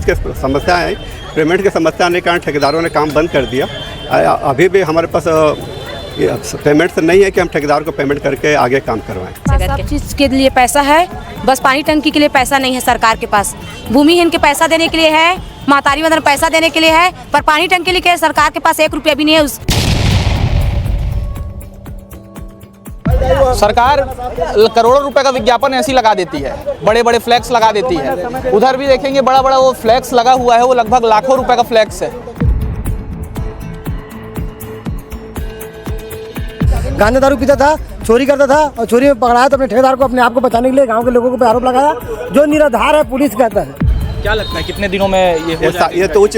Payments के समस्या है, पेमेंट की समस्या आने के कारण ठेकेदारों ने काम बंद कर दिया। अभी भी हमारे पास पेमेंट्स नहीं है कि हम ठेकेदार को पेमेंट करके आगे काम करवाएं। सब चीज़ के लिए पैसा है, बस पानी टंकी के लिए पैसा नहीं है सरकार के पास। भूमिहीन के पैसा देने के लिए है, महतारी वंदन पैसा देने के लिए है, पर पानी टंकी के लिए सरकार के पास 1 रुपया भी नहीं है। सरकार करोड़ों रुपए का विज्ञापन ऐसी लगा देती है, बड़े बड़े फ्लैक्स लगा देती है। उधर भी देखेंगे बड़ा बड़ा वो फ्लैक्स लगा हुआ है, वो लगभग लाखों रुपए का फ्लैक्स है। गांजा दारू पीता था, चोरी करता था और चोरी में पकड़ाया तो अपने ठेकेदार को अपने आप को बचाने के लिए गांव के लोगों को आरोप लगाया, जो निराधार है, पुलिस कहता है। क्या लगता है कितने दिनों में ये हो जाएगा? ये तो उच्च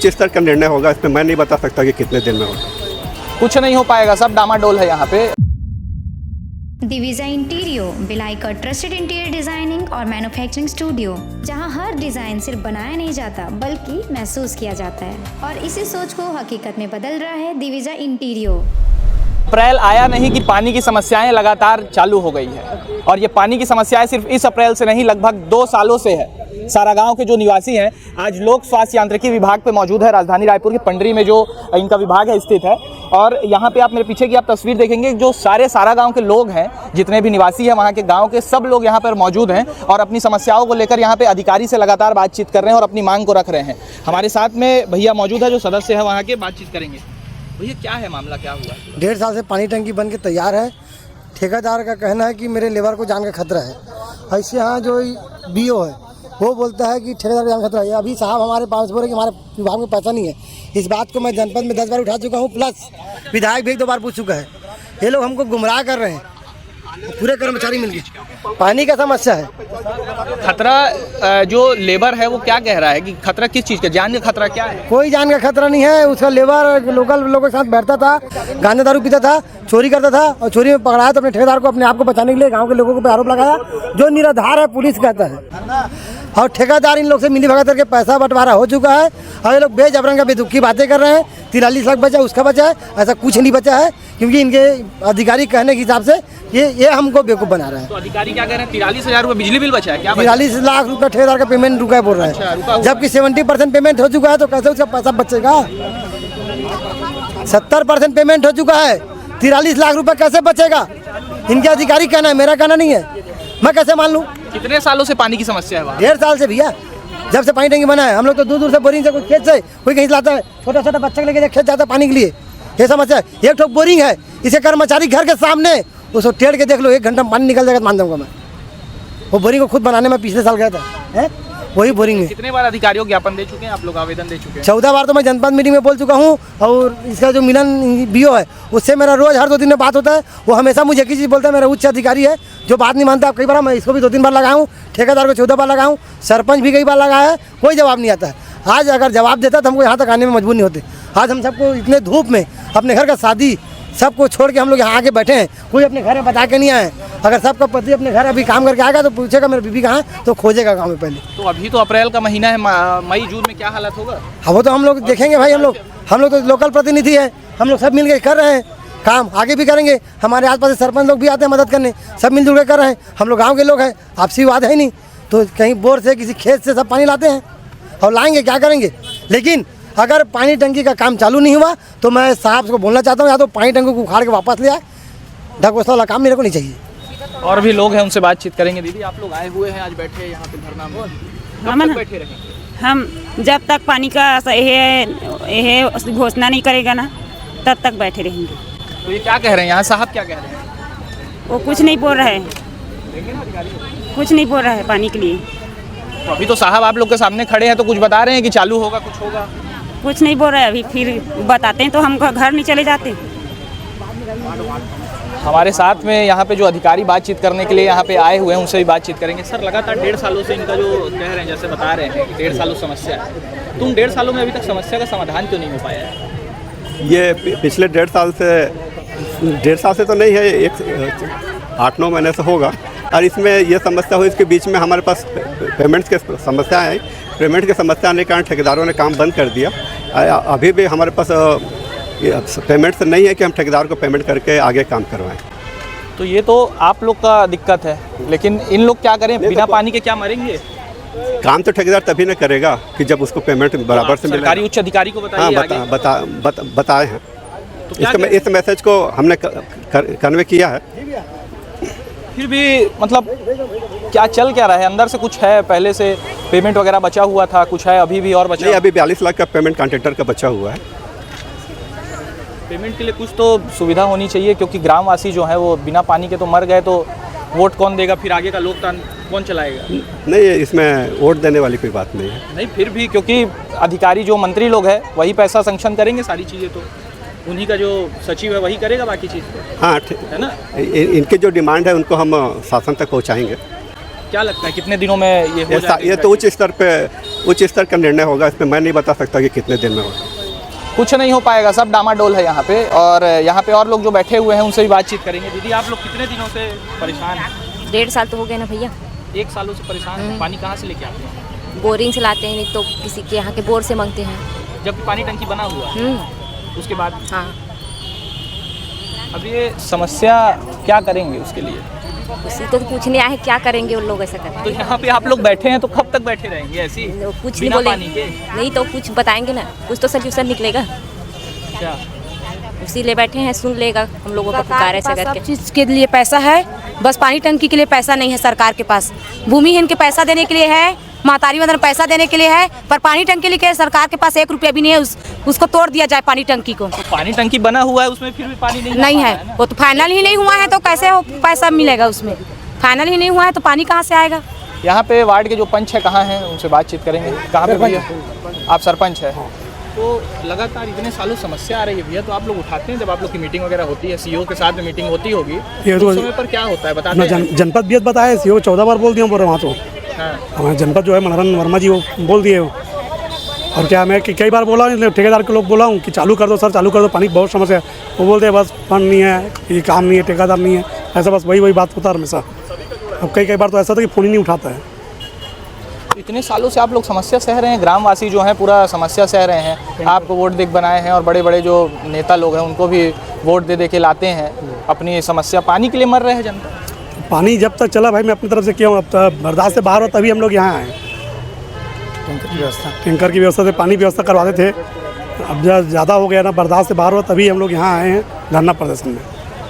स्तर का निर्णय होगा, इसमें मैं नहीं बता सकता कि कितने दिन में होगा। कुछ नहीं हो पाएगा, सब डामाडोल है यहाँ पे। दिविजा इंटीरियो भिलाई का ट्रस्टेड इंटीरियर डिजाइनिंग और मैन्युफैक्चरिंग स्टूडियो, जहां हर डिजाइन सिर्फ बनाया नहीं जाता बल्कि महसूस किया जाता है, और इसी सोच को हकीकत में बदल रहा है दिविजा इंटीरियो। अप्रैल आया नहीं कि पानी की समस्याएं लगातार चालू हो गई है, और ये पानी की समस्याएं सिर्फ इस अप्रैल से नहीं, लगभग 2 सालों से है। सारागांव के जो निवासी हैं आज लोक स्वास्थ्य यांत्रिकी विभाग पे मौजूद है, राजधानी रायपुर के पंडरी में जो इनका विभाग है स्थित है। और यहाँ पे आप मेरे पीछे की आप तस्वीर देखेंगे, जो सारे सारागांव के लोग हैं, जितने भी निवासी हैं वहाँ के गाँव के, सब लोग यहाँ पर मौजूद हैं और अपनी समस्याओं को लेकर यहाँ पे अधिकारी से लगातार बातचीत कर रहे हैं और अपनी मांग को रख रहे हैं। हमारे साथ में भैया मौजूद है जो सदस्य है वहाँ के, बातचीत करेंगे। भैया क्या है मामला, क्या हुआ? 1.5 साल से पानी टंकी बन के तैयार है। ठेकेदार का कहना है कि मेरे लेबर को जान का खतरा है। ऐसे यहाँ जो BO है वो बोलता है कि ठेकेदार को जान का खतरा है। अभी साहब हमारे पास बोल रहे कि हमारे विभाग में पैसा नहीं है। इस बात को मैं जनपद में 10 बार उठा चुका हूँ, प्लस विधायक भी 1-2 बार पूछ चुका है। ये लोग हमको गुमराह कर रहे हैं, पूरे कर्मचारी मिलकर। पानी का समस्या है। खतरा जो लेबर है वो क्या कह रहा है कि खतरा किस चीज़ का, जान का खतरा क्या है? कोई जान का खतरा नहीं है। उसका लेबर लोकल लोगों के साथ बैठता था, गांजा दारू पीता था, चोरी करता था और चोरी में पकड़ाया तो अपने ठेकेदार को अपने आप को बचाने के लिए गांव के लोगों को आरोप लगाया, जो निराधार है, पुलिस कहता है। और ठेकेदार इन लोग से मिली भगत करके पैसा बंटवारा हो चुका है और ये लोग बेजबरन का बेदुखी बातें कर रहे हैं। 43 लाख बचा, उसका बचा है, ऐसा कुछ नहीं बचा है, क्योंकि इनके अधिकारी कहने के हिसाब से ये हमको बेवकूफ़ बना रहे हैं। तो अधिकारी क्या कह रहे हैं? 43,000 रुपये बिजली बिल बचा है क्या? 43 लाख रुपये ठेकेदार का पेमेंट रुका है बोल रहा है, जबकि 70% पेमेंट हो चुका है। तो कैसे उसका पैसा बचेगा? 70% पेमेंट हो चुका है, 43 लाख रुपये कैसे बचेगा? इनके अधिकारी कहना है, मेरा कहना नहीं है। मैं कैसे मान लूँ? कितने सालों से पानी की समस्या है वहाँ? 1.5 साल से भैया, जब से पानी टंकी बना है। हम लोग तो दूर दूर से बोरिंग से, कोई खेत से, कोई कहीं लाता है, छोटा छोटा बच्चा लेके खेत जाता है पानी के लिए। ये समस्या है। 1 ठोक बोरिंग है, इसे कर्मचारी घर के सामने, उसको टेढ़ के देख लो, 1 घंटा पानी निकल जाएगा, मान जाऊँगा मैं। वो बोरिंग को खुद बनाने में पिछले साल गया था, है वही बोरिंग है। कितने बार अधिकारियों को ज्ञापन दे चुके हैं आप लोग, आवेदन दे चुके हैं? 14 बार तो मैं जनपद मीटिंग में बोल चुका हूँ। और इसका जो मिलन BO है, उससे मेरा रोज़ हर 2 दिन में बात होता है। वो हमेशा मुझे एक ही चीज़ बोलता है, मेरा उच्च अधिकारी है जो बात नहीं मानता। कई बार मैं इसको भी 2-3 बार लगाया हूँ, ठेकेदार को 14 बार लगाया हूँ, सरपंच भी कई बार लगाया है, कोई जवाब नहीं आता है। आज अगर जवाब देता तो हमको यहाँ तक आने में मजबूर नहीं होते। आज हम सबको इतने धूप में, अपने घर का शादी सबको छोड़ के हम लोग यहाँ आके बैठे हैं, कोई अपने घर में बता के नहीं आए। अगर सबका पति अपने घर अभी काम करके आएगा तो पूछेगा मेरी बीबी कहाँ है, तो खोजेगा गाँव में पहले। तो अभी तो अप्रैल का महीना है, मई जून में क्या हालत होगा? हाँ वो तो हम लोग देखेंगे भाई। हम लोग तो लोकल प्रतिनिधि है, हम लोग सब मिल के कर रहे हैं काम, आगे भी करेंगे। हमारे आसपास से सरपंच लोग भी आते हैं मदद करने, सब मिलजुल के कर रहे हैं। हम लोग गाँव के लोग हैं, आपसी बात है नहीं, तो कहीं बोर से किसी खेत से सब पानी लाते हैं और लाएंगे, क्या करेंगे। लेकिन अगर पानी टंकी का काम चालू नहीं हुआ तो मैं साहब को बोलना चाहता हूँ, या तो पानी टंकी को उखाड़ के वापस ले आए। ढकोसला वाला काम मेरे को नहीं चाहिए। और भी लोग हैं, उनसे बातचीत करेंगे। दीदी आप लोग आए हुए हैं, आज बैठे हैं यहाँ पे धरना में, कब तक बैठे रहेंगे? हम जब तक पानी का यह घोषणा नहीं करेगा ना, तब तक बैठे रहेंगे। तो ये क्या कह रहे हैं यहाँ साहब, क्या कह रहे हैं? वो कुछ नहीं बोल रहा है, कुछ नहीं बोल रहा है पानी के लिए। तो अभी तो साहब आप लोग के सामने खड़े हैं, तो कुछ बता रहे हैं कि चालू होगा, कुछ होगा? कुछ नहीं बोल रहा है। अभी फिर बताते हैं तो हम घर नहीं चले जाते। हमारे साथ में यहाँ पे जो अधिकारी बातचीत करने के लिए यहाँ पे आए हुए हैं, उनसे भी बातचीत करेंगे। सर लगातार 1.5 सालों से इनका जो कह रहे हैं, जैसे बता रहे हैं कि 1.5 सालों समस्या है, तुम 1.5 सालों में अभी तक समस्या का समाधान क्यों नहीं हो पाया है? ये पिछले 1.5 साल से तो नहीं है, 8-9 महीने से होगा। और इसमें ये समस्या हुई, इसके बीच में हमारे पास पेमेंट्स के समस्या है। पेमेंट की समस्या आने के कारण ठेकेदारों ने काम बंद कर दिया। अभी भी हमारे पास पेमेंट्स नहीं है कि हम ठेकेदार को पेमेंट करके आगे काम करवाएं। तो ये तो आप लोग का दिक्कत है, लेकिन इन लोग क्या करें, बिना पानी के क्या मरेंगे? काम तो ठेकेदार तभी न करेगा कि जब उसको पेमेंट बराबर से मिले। सरकारी उच्च अधिकारी को हाँ, बताइए बताए हैं। तो क्या इस मैसेज को हमने कन्वे किया है। फिर भी मतलब क्या चल क्या रहा है अंदर से? कुछ है पहले से पेमेंट वगैरह बचा हुआ था, कुछ है अभी भी और बचा? नहीं, अभी 42 लाख का पेमेंट कॉन्ट्रैक्टर का बचा हुआ है। पेमेंट के लिए कुछ तो सुविधा होनी चाहिए, क्योंकि ग्रामवासी जो है वो बिना पानी के तो मर गए, तो वोट कौन देगा? फिर आगे का लोकतंत्र कौन चलाएगा? नहीं, इसमें वोट देने वाली कोई बात नहीं है। नहीं, फिर भी क्योंकि अधिकारी जो मंत्री लोग हैं वही पैसा सैंक्शन करेंगे सारी चीज़ें, तो उन्हीं का जो सचिव है वही करेगा बाकी चीज़ तो, हाँ ठीक है ना? इनके जो डिमांड है उनको हम शासन तक पहुंचाएंगे। क्या लगता है कितने दिनों में ये हो जाएगा? ये तो उच्च स्तर का निर्णय होगा, इसमें मैं नहीं बता सकता कि कितने दिन में होगा। कुछ नहीं हो पाएगा, सब डामाडोल है यहाँ पे। और यहाँ पे और लोग जो बैठे हुए हैं उनसे भी बातचीत करेंगे। दीदी, आप लोग कितने दिनों से परेशान हैं? 1.5 साल तो हो गए ना भैया। 1 सालों से परेशान हैं। पानी कहाँ से लेके आते हैं? बोरिंग से लाते हैं, नहीं तो किसी के यहाँ के बोर से मांगते हैं। जब पानी टंकी बना हुआ है उसके बाद हाँ, अब ये समस्या क्या करेंगे उसके लिए? उसी तो पूछने आए क्या करेंगे उन लोग ऐसा तो करते यहाँ पे आप लोग बैठे हैं तो कब तक बैठे रहेंगे ऐसी कुछ नहीं बिना पानी बोलेंगे, के? नहीं तो कुछ बताएंगे ना, कुछ तो सोल्यूशन निकलेगा। क्या उसी लिए बैठे हैं, सुन लेगा हम लोगों का पुकार ऐसे करके। सब चीज़ के लिए पैसा है, बस पानी टंकी के लिए पैसा नहीं है सरकार के पास। भूमिहीन के पैसा देने के लिए है, महतारी वंदन पैसा देने के लिए है, पर पानी टंकी के लिए सरकार के पास 1 रुपया भी नहीं है। उसको तोड़ दिया जाए पानी टंकी को। तो पानी टंकी बना हुआ है उसमें फिर भी पानी नहीं है, वो तो फाइनल ही नहीं हुआ है, तो कैसे हो पैसा मिलेगा उसमें? फाइनल ही नहीं हुआ है तो पानी कहाँ से आएगा? यहाँ पे वार्ड के जो पंच है कहाँ हैं, उनसे बातचीत करेंगे। कहाँ पे भैया? आप सरपंच है। तो लगातार इतने सालों समस्या आ रही है भैया, तो आप लोग उठाते हैं जब आप लोग की मीटिंग वगैरह होती है, सीईओ के साथ में मीटिंग होती होगी, तो उस समय पर क्या होता है बताते हैं? जनपद भी बताया, सीईओ 14 बार बोल दिया वहाँ तो। हाँ। हमारे जनपद जो है मनोहरन वर्मा जी, वो बोल दिए। और क्या मैं कि कई बार बोला, ठेकेदार के लोग बोला हूँ कि चालू कर दो सर, चालू कर दो, पानी की बहुत समस्या है। वो बोलते हैं बस फंड नहीं है, ये काम नहीं है, ठेकेदार नहीं है, ऐसा बस वही बात होता है हमेशा। अब कई बार तो ऐसा था कि फ़ोन ही नहीं उठाता है। इतने सालों से आप लोग समस्या सह रहे हैं, ग्रामवासी जो हैं पूरा समस्या सह रहे हैं। आपको वोट देख बनाए हैं और बड़े बड़े जो नेता लोग हैं उनको भी वोट दे के लाते हैं। अपनी समस्या पानी के लिए मर रहे हैं जनता। पानी जब तक चला भाई, मैं अपनी तरफ से किया हूँ, अब तक बर्दाश्त से बाहर हो तभी हम लोग यहाँ आए। टैंकर की व्यवस्था से पानी व्यवस्था करवाते थे, अब जब ज़्यादा हो गया ना, बर्दाश्त से बाहर हो तभी हम लोग यहाँ आए हैं धरना प्रदर्शन में।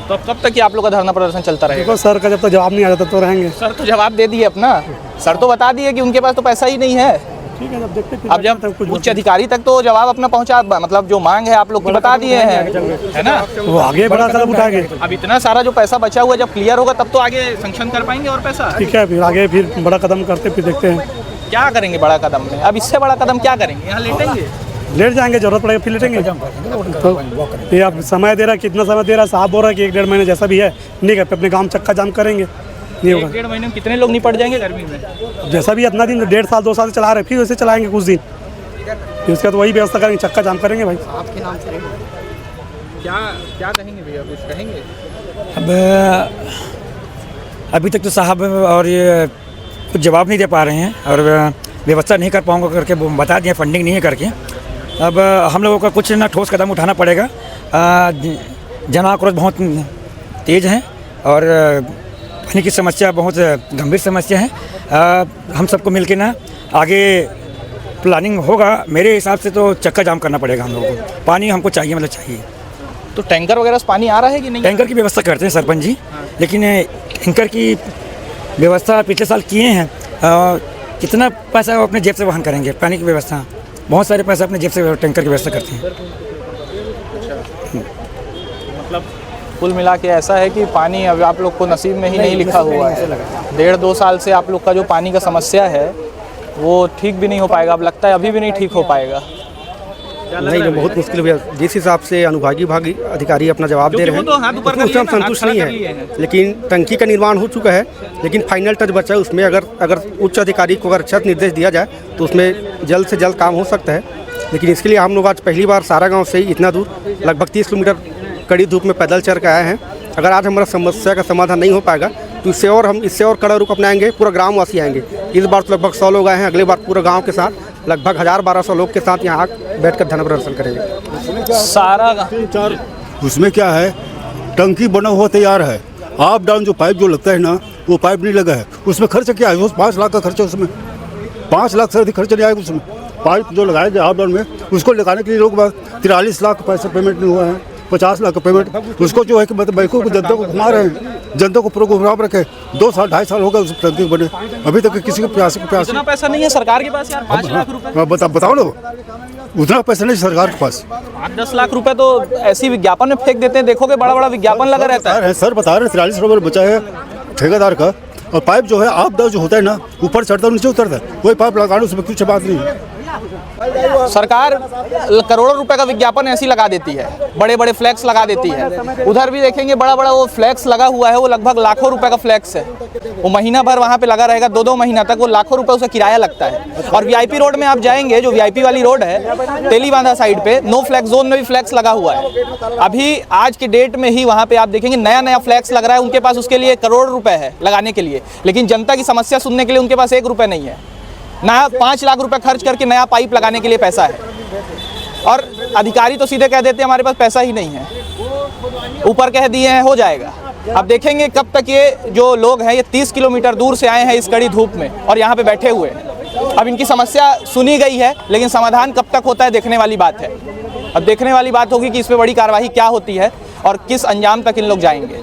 तो अब कब तक कि आप लोग का धरना प्रदर्शन चलता रहेगा? देखो सर का जब तक जवाब नहीं आ जाता तो रहेंगे। सर तो जवाब दे दिए अपना, सर तो बता दिए कि उनके पास तो पैसा ही नहीं है। ठीक है, जब देखते हैं अब जब उच्च अधिकारी तक तो जवाब अपना पहुंचा, मतलब जो मांग है आप लोग को बता दिए हैं, है ना? वो आगे बड़ा कदम उठाएंगे। अब इतना सारा जो पैसा बचा हुआ है जब क्लियर होगा तब तो आगे सैंक्शन कर पाएंगे और पैसा। ठीक है, फिर आगे फिर बड़ा कदम करते फिर देखते हैं क्या करेंगे बड़ा कदम में। अब इससे बड़ा कदम क्या करेंगे? यहाँ लेटेंगे, लेट जाएंगे, जरूरत पड़ेगा फिर लेटेंगे। तो ये आप समय दे रहा है, कितना समय दे रहा है? साहब बोल रहा है कि 1-1.5 महीने जैसा भी है नहीं कर, अपने गाँव चक्का जाम करेंगे, नहीं होगा। 1-1.5 महीने में कितने लोग निपट जाएंगे गर्मी में? जैसा भी इतना दिन 1.5 साल 2 साल चला रहे, फिर वैसे चलाएंगे कुछ दिन, फिर उसके बाद वही व्यवस्था करेंगे, चक्का जाम करेंगे भाई। आपके नाम से क्या कहेंगे भैया, कुछ कहेंगे? अब अभी तक तो साहब और ये कुछ जवाब नहीं दे पा रहे हैं और व्यवस्था नहीं कर पाऊँगा करके बता दिए, फंडिंग नहीं है करके। अब हम लोगों का कुछ ना ठोस कदम उठाना पड़ेगा। जन आक्रोश बहुत तेज़ है और पानी की समस्या बहुत गंभीर समस्या है। हम सबको मिलकर ना आगे प्लानिंग होगा। मेरे हिसाब से तो चक्का जाम करना पड़ेगा हम लोगों को। पानी हमको चाहिए, मतलब चाहिए। तो टैंकर वगैरह से पानी आ रहा है कि नहीं? टैंकर की व्यवस्था करते हैं सरपंच जी, लेकिन टैंकर की व्यवस्था पिछले साल किए हैं। कितना पैसा वो अपने जेब से वहन करेंगे? पानी की व्यवस्था बहुत सारे पैसा अपने जेब से टैंकर की व्यवस्था करते हैं। मतलब कुल मिला के ऐसा है कि पानी अब आप लोग को नसीब में ही नहीं लिखा हुआ है। 1.5-2 साल से आप लोग का जो पानी का समस्या है वो ठीक भी नहीं हो पाएगा। अब लगता है अभी भी नहीं ठीक हो पाएगा। नहीं, ये बहुत मुश्किल है। जिस हिसाब से अनुभागी अधिकारी अपना जवाब दे रहे हैं उससे हम संतुष्ट नहीं है। लेकिन टंकी का निर्माण हो चुका है, लेकिन फाइनल टच बचा है उसमें। अगर उच्च अधिकारी को अगर अच्छा निर्देश दिया जाए तो उसमें जल्द से जल्द काम हो सकता है। लेकिन इसके लिए हम लोग आज पहली बार सारा गाँव से इतना दूर लगभग 30 किलोमीटर कड़ी धूप में पैदल चल के आए हैं। अगर आज हमारा समस्या का समाधान नहीं हो पाएगा तो इससे और कड़ा रुख अपनाएंगे। पूरा ग्रामवासी आएंगे। इस बार तो लगभग 100 लोग आए हैं, अगले बार पूरा गांव के साथ लगभग 1000-1200 लोग के साथ यहाँ बैठकर धरना प्रदर्शन करेंगे। सारा उसमें क्या है, टंकी बना हुआ तैयार है, आप डाउन जो पाइप जो लगता है ना वो पाइप नहीं लगा है। उसमें खर्च क्या है? वो 5 लाख का खर्चा उसमें। 5 लाख से अधिक खर्च नहीं आएगा उसमें। पाइप जो लगाए गए हाफ डाउन में उसको लगाने के लिए लोग 43 लाख पैसे पेमेंट नहीं हुआ है, 50 लाख का पेमेंट। उसको जो है कि मतलब बैंकों को जनता को घुमा रहे हैं, जनता को पूरा गुमराह रखे। 2 साल 2.5 साल हो गए उस टंकी बने, अभी तक किसी को प्यास उतना पैसा नहीं है सरकार के पास यार, 5 लाख रुपए। बताओ ना, उतना पैसा नहीं सरकार के पास। 8-10 लाख रुपए तो ऐसी विज्ञापन में फेंक देते हैं, देखोगे बड़ा बड़ा विज्ञापन लगा रहता है। सर बता रहे हैं 43 रुपये बचा है ठेकेदार का, और पाइप जो है आप जो होता है ना, ऊपर चढ़ता है नीचे उतरता है, वही पाइप लगाने उसमें कुछ बात नहीं है। सरकार करोड़ों रुपए का विज्ञापन ऐसी लगा देती है, बड़े बड़े फ्लैक्स लगा देती है। उधर भी देखेंगे बड़ा बड़ा वो फ्लैक्स लगा हुआ है, वो लगभग लाखों रुपए का फ्लैक्स है। वो महीना भर वहाँ पे लगा रहेगा, 2-2 महीना तक, वो लाखों रुपए उसका किराया लगता है। और वीआईपी रोड में आप जाएंगे, जो वीआईपी वाली रोड है तेलीबांधा साइड पे, नो फ्लैक्स जोन में भी फ्लैक्स लगा हुआ है। अभी आज के डेट में ही वहाँ पे आप देखेंगे नया फ्लैक्स लग रहा है, उनके पास उसके लिए करोड़ रुपए है लगाने के लिए, लेकिन जनता की समस्या सुनने के लिए उनके पास 1 रुपये नहीं है। नया 5 लाख रुपए खर्च करके नया पाइप लगाने के लिए पैसा है, और अधिकारी तो सीधे कह देते हैं हमारे पास पैसा ही नहीं है, ऊपर कह दिए हैं हो जाएगा। अब देखेंगे कब तक ये जो लोग हैं, ये 30 किलोमीटर दूर से आए हैं इस कड़ी धूप में और यहाँ पे बैठे हुए हैं। अब इनकी समस्या सुनी गई है, लेकिन समाधान कब तक होता है देखने वाली बात है। अब देखने वाली बात होगी कि इस पर बड़ी कार्रवाई क्या होती है और किस अंजाम तक इन लोग जाएंगे।